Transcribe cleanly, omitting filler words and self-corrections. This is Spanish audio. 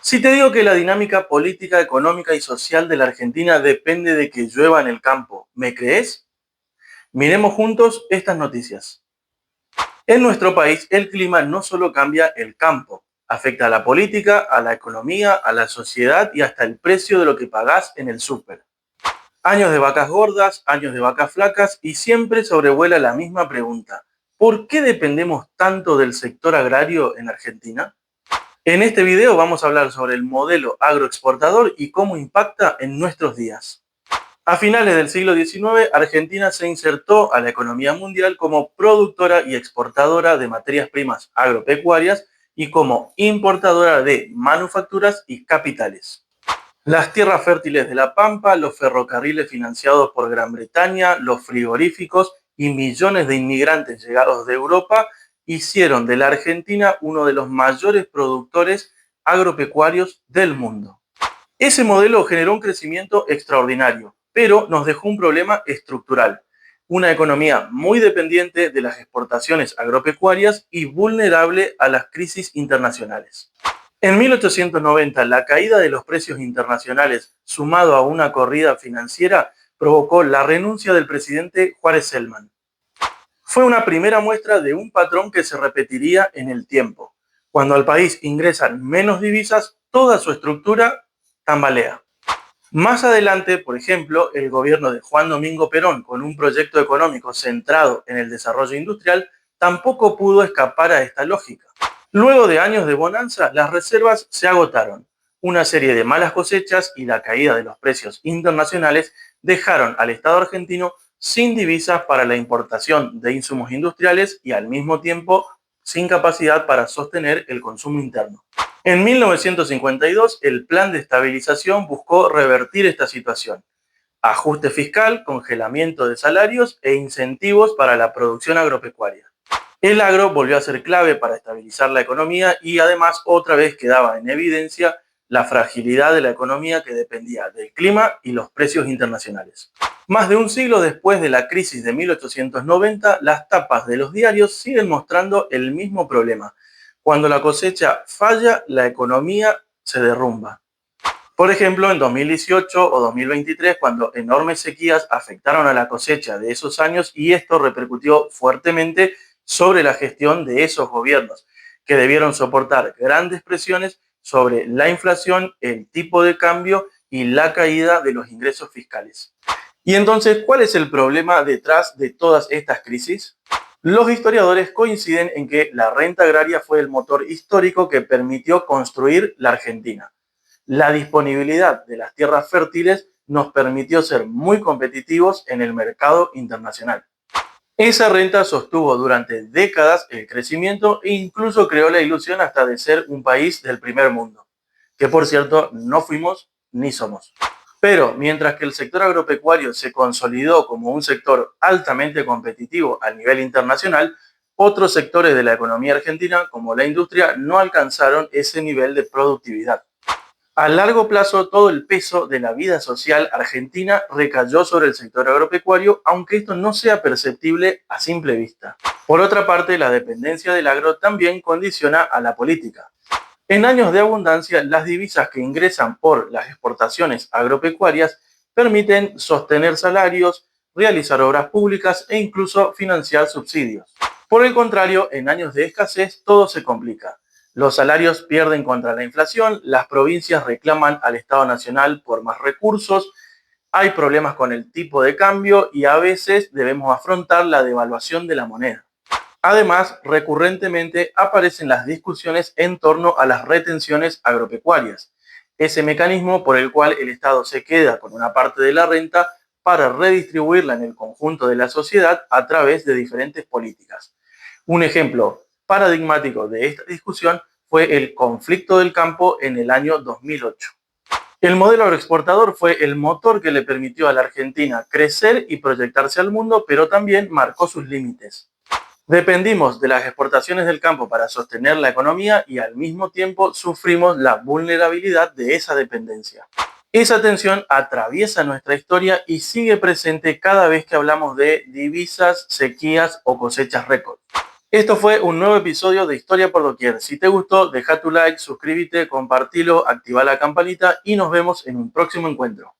Si te digo que la dinámica política, económica y social de la Argentina depende de que llueva en el campo, ¿me crees? Miremos juntos estas noticias. En nuestro país, el clima no solo cambia el campo, afecta a la política, a la economía, a la sociedad y hasta el precio de lo que pagás en el súper. Años de vacas gordas, años de vacas flacas y siempre sobrevuela la misma pregunta. ¿Por qué dependemos tanto del sector agrario en Argentina? En este video vamos a hablar sobre el modelo agroexportador y cómo impacta en nuestros días. A finales del siglo XIX, Argentina se insertó a la economía mundial como productora y exportadora de materias primas agropecuarias y como importadora de manufacturas y capitales. Las tierras fértiles de la Pampa, los ferrocarriles financiados por Gran Bretaña, los frigoríficos y millones de inmigrantes llegados de Europa hicieron de la Argentina uno de los mayores productores agropecuarios del mundo. Ese modelo generó un crecimiento extraordinario, pero nos dejó un problema estructural, una economía muy dependiente de las exportaciones agropecuarias y vulnerable a las crisis internacionales. En 1890, la caída de los precios internacionales, sumado a una corrida financiera, provocó la renuncia del presidente Juárez Celman. Fue una primera muestra de un patrón que se repetiría en el tiempo. Cuando al país ingresan menos divisas, toda su estructura tambalea. Más adelante, por ejemplo, el gobierno de Juan Domingo Perón, con un proyecto económico centrado en el desarrollo industrial, tampoco pudo escapar a esta lógica. Luego de años de bonanza, las reservas se agotaron. Una serie de malas cosechas y la caída de los precios internacionales dejaron al Estado argentino sin divisas para la importación de insumos industriales y al mismo tiempo sin capacidad para sostener el consumo interno. En 1952, el Plan de Estabilización buscó revertir esta situación. Ajuste fiscal, congelamiento de salarios e incentivos para la producción agropecuaria. El agro volvió a ser clave para estabilizar la economía y además otra vez quedaba en evidencia la fragilidad de la economía que dependía del clima y los precios internacionales. Más de un siglo después de la crisis de 1890, las tapas de los diarios siguen mostrando el mismo problema. Cuando la cosecha falla, la economía se derrumba. Por ejemplo, en 2018 o 2023, cuando enormes sequías afectaron a la cosecha de esos años y esto repercutió fuertemente sobre la gestión de esos gobiernos, que debieron soportar grandes presiones sobre la inflación, el tipo de cambio y la caída de los ingresos fiscales. Y entonces, ¿cuál es el problema detrás de todas estas crisis? Los historiadores coinciden en que la renta agraria fue el motor histórico que permitió construir la Argentina. La disponibilidad de las tierras fértiles nos permitió ser muy competitivos en el mercado internacional. Esa renta sostuvo durante décadas el crecimiento e incluso creó la ilusión hasta de ser un país del primer mundo, que por cierto no fuimos ni somos. Pero mientras que el sector agropecuario se consolidó como un sector altamente competitivo a nivel internacional, otros sectores de la economía argentina, como la industria, no alcanzaron ese nivel de productividad. A largo plazo, todo el peso de la vida social argentina recayó sobre el sector agropecuario, aunque esto no sea perceptible a simple vista. Por otra parte, la dependencia del agro también condiciona a la política. En años de abundancia, las divisas que ingresan por las exportaciones agropecuarias permiten sostener salarios, realizar obras públicas e incluso financiar subsidios. Por el contrario, en años de escasez todo se complica. Los salarios pierden contra la inflación, las provincias reclaman al Estado Nacional por más recursos, hay problemas con el tipo de cambio y a veces debemos afrontar la devaluación de la moneda. Además, recurrentemente aparecen las discusiones en torno a las retenciones agropecuarias, ese mecanismo por el cual el Estado se queda con una parte de la renta para redistribuirla en el conjunto de la sociedad a través de diferentes políticas. Un ejemplo paradigmático de esta discusión fue el conflicto del campo en el año 2008. El modelo agroexportador fue el motor que le permitió a la Argentina crecer y proyectarse al mundo, pero también marcó sus límites. Dependimos de las exportaciones del campo para sostener la economía y al mismo tiempo sufrimos la vulnerabilidad de esa dependencia. Esa tensión atraviesa nuestra historia y sigue presente cada vez que hablamos de divisas, sequías o cosechas récord. Esto fue un nuevo episodio de Historia por Doquier. Si te gustó, deja tu like, suscríbete, compartilo, activa la campanita y nos vemos en un próximo encuentro.